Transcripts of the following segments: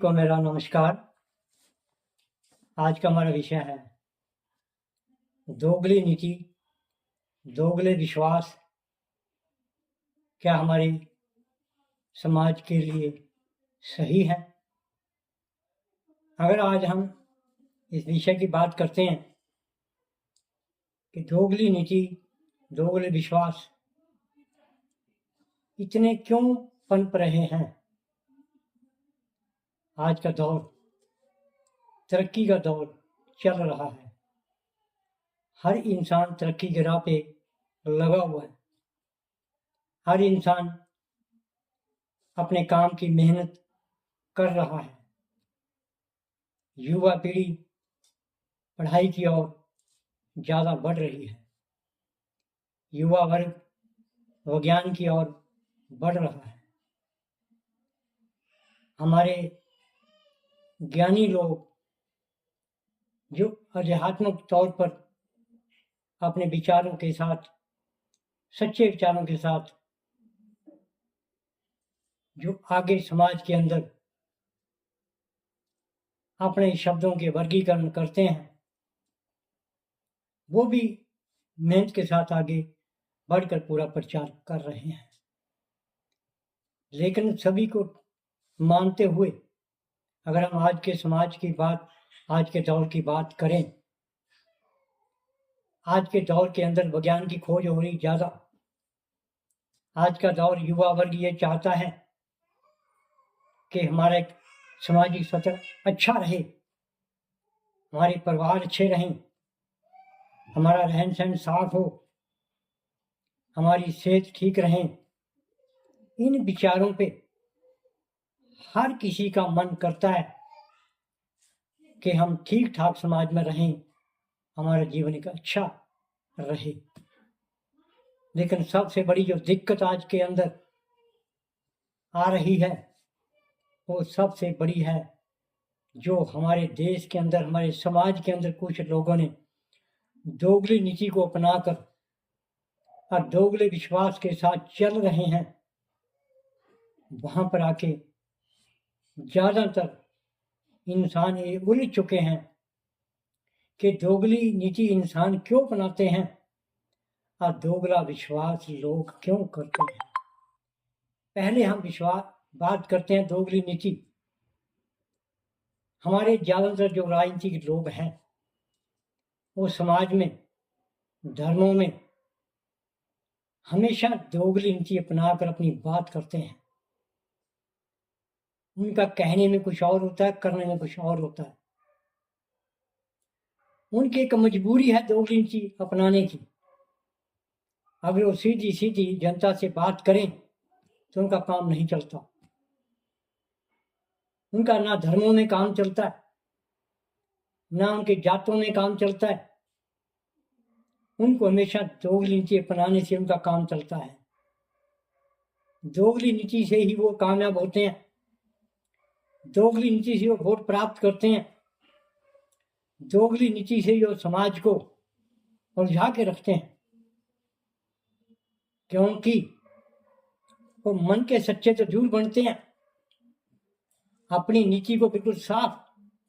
को मेरा नमस्कार। आज का हमारा विषय है दोगली नीति, दोगले विश्वास क्या हमारे समाज के लिए सही है। अगर आज हम इस विषय की बात करते हैं कि दोगली नीति, दोगले विश्वास इतने क्यों पनप रहे हैं। आज का दौर तरक्की का दौर चल रहा है, हर इंसान तरक्की के राह पे लगा हुआ है, हर इंसान अपने काम की मेहनत कर रहा है। युवा पीढ़ी पढ़ाई की ओर ज़्यादा बढ़ रही है, युवा वर्ग विज्ञान की ओर बढ़ रहा है। हमारे ज्ञानी लोग जो आध्यात्मिक तौर पर अपने विचारों के साथ, सच्चे विचारों के साथ जो आगे समाज के अंदर अपने शब्दों के वर्गीकरण करते हैं, वो भी मेहनत के साथ आगे बढ़कर पूरा प्रचार कर रहे हैं। लेकिन सभी को मानते हुए अगर हम आज के समाज की बात, आज के दौर की बात करें, आज के दौर के अंदर विज्ञान की खोज हो रही ज़्यादा। आज का दौर युवा वर्ग ये चाहता है कि हमारा एक सामाजिक सतर अच्छा रहे, हमारे परिवार अच्छे रहें, हमारा रहन सहन साफ हो, हमारी सेहत ठीक रहे। इन विचारों पे हर किसी का मन करता है कि हम ठीक ठाक समाज में रहें, हमारा जीवन एक अच्छा रहे। लेकिन सबसे बड़ी जो दिक्कत आज के अंदर आ रही है वो सबसे बड़ी है, जो हमारे देश के अंदर, हमारे समाज के अंदर कुछ लोगों ने दोगली नीति को अपनाकर और दोगले विश्वास के साथ चल रहे हैं। वहां पर आके ज़्यादातर इंसान ये उलझ चुके हैं कि दोगली नीति इंसान क्यों अपनाते हैं और दोगला विश्वास लोग क्यों करते हैं। पहले हम बात करते हैं दोगली नीति। हमारे ज़्यादातर जो राजनीतिक लोग हैं वो समाज में, धर्मों में हमेशा दोगली नीति अपनाकर अपनी बात करते हैं। उनका कहने में कुछ और होता है, करने में कुछ और होता है। उनकी एक मजबूरी है दोगली नीति अपनाने की। अगर वो सीधी सीधी जनता से बात करें तो उनका काम नहीं चलता। उनका ना धर्मों में काम चलता है, ना उनके जातों में काम चलता है। उनको हमेशा दोगली नीति अपनाने से उनका काम चलता है। दोगली नीति से ही वो कामयाब होते हैं, दोगली नीति से वो वोट प्राप्त करते हैं, दोगली नीति से वो समाज को उलझा के रखते हैं। क्योंकि वो मन के सच्चे तो जरूर बनते हैं, अपनी नीति को बिल्कुल साफ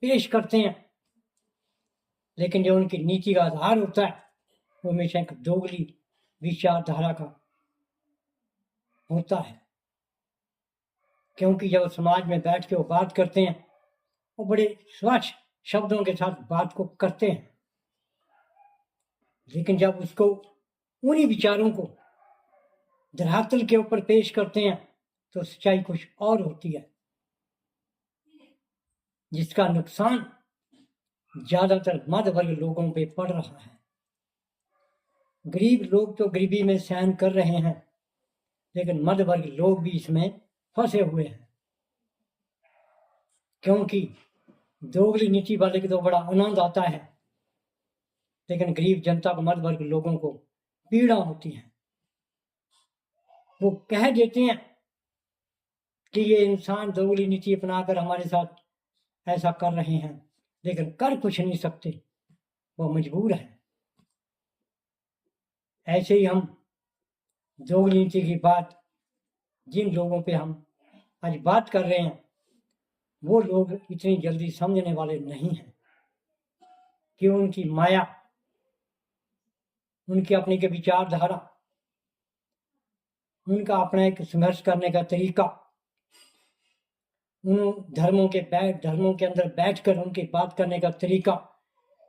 पेश करते हैं, लेकिन जो उनकी नीति का आधार होता है वो हमेशा एक दोगली विचारधारा का होता है। क्योंकि जब समाज में बैठ के वो बात करते हैं वो बड़े स्वच्छ शब्दों के साथ बात को करते हैं, लेकिन जब उसको, उन्हीं विचारों को धरातल के ऊपर पेश करते हैं तो सच्चाई कुछ और होती है, जिसका नुकसान ज्यादातर मध्य वर्ग लोगों पे पड़ रहा है। गरीब लोग तो गरीबी में सहन कर रहे हैं, लेकिन मध्य वर्ग लोग भी इसमें फंसे हुए हैं। क्योंकि दोगली नीति वाले को तो बड़ा आनंद आता है, लेकिन गरीब जनता को, मध्य वर्ग लोगों को पीड़ा होती है। वो कह देते हैं कि ये इंसान दोगली नीति अपनाकर हमारे साथ ऐसा कर रहे हैं, लेकिन कर कुछ नहीं सकते, वो मजबूर है। ऐसे ही हम दोगली नीति की बात जिन लोगों पे हम आज बात कर रहे हैं वो लोग इतनी जल्दी समझने वाले नहीं हैं कि उनकी माया, उनकी अपनी के विचारधारा, उनका अपना एक संघर्ष करने का तरीका, उन धर्मों के अंदर बैठकर उनकी बात करने का तरीका,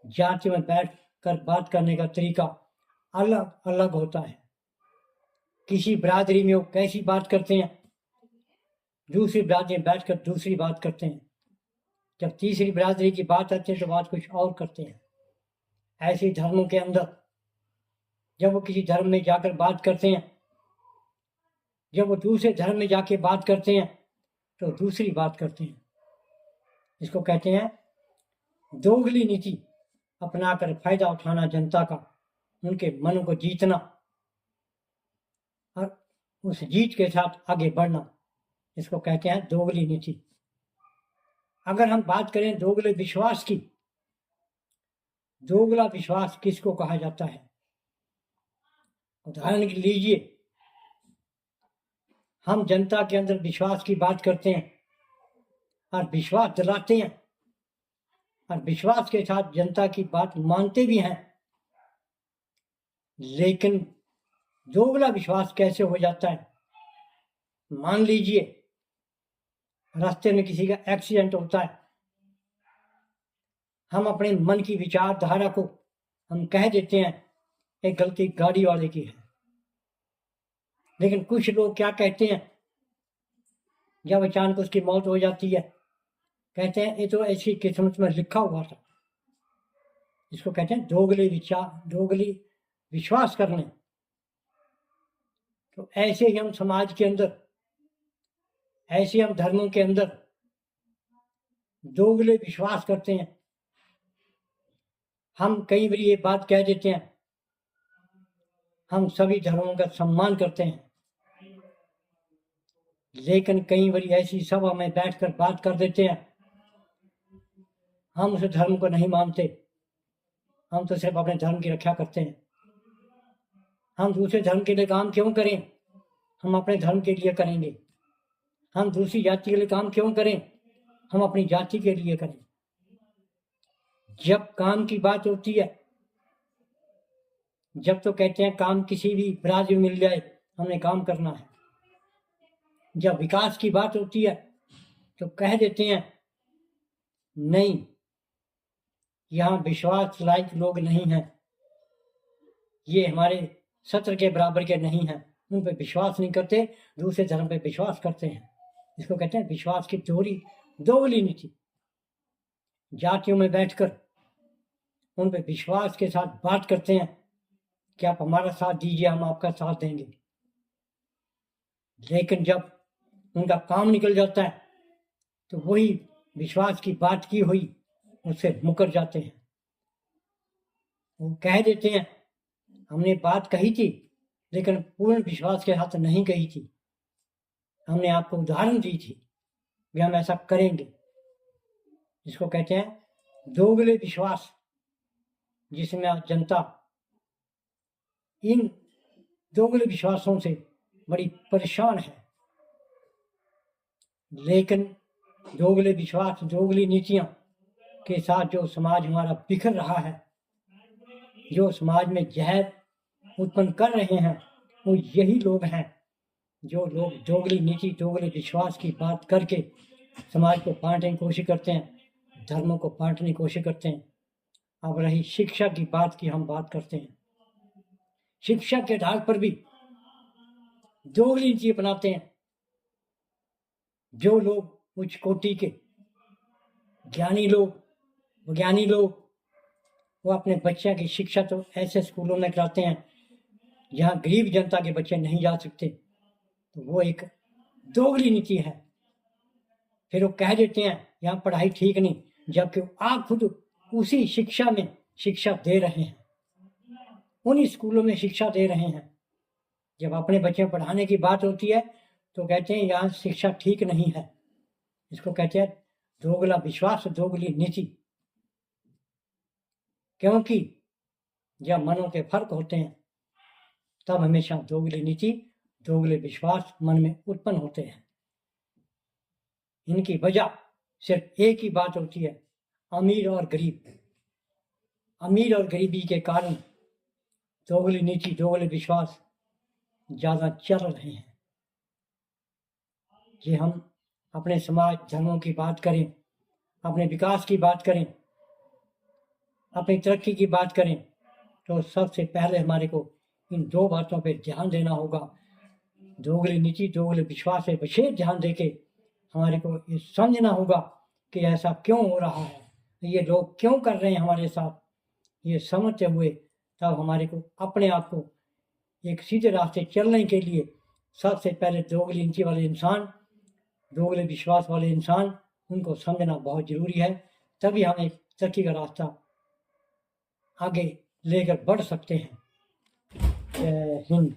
जाति में बैठकर बात करने का तरीका अलग अलग होता है। किसी बिरादरी में वो कैसी बात करते हैं, दूसरी बिरादरी में बैठकर दूसरी बात करते हैं, जब तीसरी बिरादरी की बात आती है तो बात कुछ और करते हैं। ऐसे धर्मों के अंदर जब वो किसी धर्म में जाकर बात करते हैं, जब वो दूसरे धर्म में जाके बात करते हैं तो दूसरी बात करते हैं। इसको कहते हैं दोगली नीति अपनाकर फायदा उठाना जनता का, उनके मन को जीतना और उस जीत के साथ आगे बढ़ना, इसको कहते हैं दोगली नीति। अगर हम बात करें दोगले विश्वास की, दोगला विश्वास किसको कहा जाता है? उदाहरण लीजिए, हम जनता के अंदर विश्वास की बात करते हैं और विश्वास दिलाते हैं और विश्वास के साथ जनता की बात मानते भी हैं, लेकिन दोगला विश्वास कैसे हो जाता है? मान लीजिए रास्ते में किसी का एक्सीडेंट होता है, हम अपने मन की विचारधारा को हम कह देते हैं एक गलती गाड़ी वाले की है, लेकिन कुछ लोग क्या कहते हैं जब अचानक उसकी मौत हो जाती है, कहते हैं ये तो ऐसी किस्मत में लिखा हुआ था। इसको कहते हैं दोगली विश्वास करने। तो ऐसे ही हम समाज के अंदर, ऐसे हम धर्मों के अंदर दोगले विश्वास करते हैं। हम कई बार ये बात कह देते हैं हम सभी धर्मों का सम्मान करते हैं, लेकिन कई बार ऐसी सभा में बैठकर बात कर देते हैं हम उस धर्म को नहीं मानते, हम तो सिर्फ अपने धर्म की रक्षा करते हैं। हम दूसरे धर्म के लिए काम क्यों करें? हम अपने धर्म के लिए करेंगे। हम दूसरी जाति के लिए काम क्यों करें? हम अपनी जाति के लिए करें। जब काम की बात होती है, जब तो कहते हैं काम किसी भी बिरादरी में मिल जाए हमने काम करना है। जब विकास की बात होती है तो कह देते हैं नहीं, यहाँ विश्वास लायक लोग नहीं हैं, ये हमारे सत्र के बराबर के नहीं हैं, उन पर विश्वास नहीं करते, दूसरे धर्म पे विश्वास करते हैं। इसको कहते हैं विश्वास की दोगली नीति। जातियों में बैठकर उन पर विश्वास के साथ बात करते हैं कि आप हमारा साथ दीजिए, हम आपका साथ देंगे, लेकिन जब उनका काम निकल जाता है तो वही विश्वास की बात की हुई उससे मुकर जाते हैं। वो कह देते हैं हमने बात कही थी लेकिन पूर्ण विश्वास के साथ नहीं कही थी, हमने आपको उदाहरण दी थी कि हम ऐसा करेंगे। जिसको कहते हैं दोगले विश्वास, जिसमें आज जनता इन दोगले विश्वासों से बड़ी परेशान है। लेकिन दोगले विश्वास, दोगली नीतियां के साथ जो समाज हमारा बिखर रहा है, जो समाज में जहर उत्पन्न कर रहे हैं, वो यही लोग हैं जो लोग दोगली नीति, दोगले विश्वास की बात करके समाज को बांटने की कोशिश करते हैं, धर्मों को बांटने की कोशिश करते हैं। अब रही शिक्षा की बात की हम बात करते हैं, शिक्षा के आधार पर भी दोगली नीति अपनाते हैं। जो लोग उच्च कोटि के ज्ञानी लोग, विज्ञानी लोग, वो अपने बच्चों की शिक्षा तो ऐसे स्कूलों में कराते हैं जहाँ गरीब जनता के बच्चे नहीं जा सकते, तो वो एक दोगली नीति है। फिर वो कह देते हैं यहाँ पढ़ाई ठीक नहीं, जबकि आप खुद उसी शिक्षा में शिक्षा दे रहे हैं, उन स्कूलों में शिक्षा दे रहे हैं। जब अपने बच्चे पढ़ाने की बात होती है तो कहते हैं यहाँ शिक्षा ठीक नहीं है। इसको कहते हैं दोगला विश्वास, दोगली नीति। क्योंकि जब मनों के फर्क होते हैं तब हमेशा दोगली नीति, दोगले विश्वास मन में उत्पन्न होते हैं। इनकी वजह सिर्फ एक ही बात होती है, अमीर और गरीब। अमीर और गरीबी के कारण दोगली नीति, दोगले विश्वास ज़्यादा चल रहे हैं। ये हम अपने समाज धर्मों की बात करें, अपने विकास की बात करें, अपनी तरक्की की बात करें, तो सबसे पहले हमारे को इन दो बातों पे ध्यान देना होगा। दोगली नीति, दोगले विश्वास पे विशेष ध्यान देके हमारे को ये समझना होगा कि ऐसा क्यों हो रहा है, ये लोग क्यों कर रहे हैं हमारे साथ। ये समझते हुए तब हमारे को अपने आप को एक सीधे रास्ते चलने के लिए सबसे पहले दोगली नीति वाले इंसान, दोगले विश्वास वाले इंसान, उनको समझना बहुत ज़रूरी है। तभी हम एक तरक्की का रास्ता आगे लेकर बढ़ सकते हैं। जय हिंद।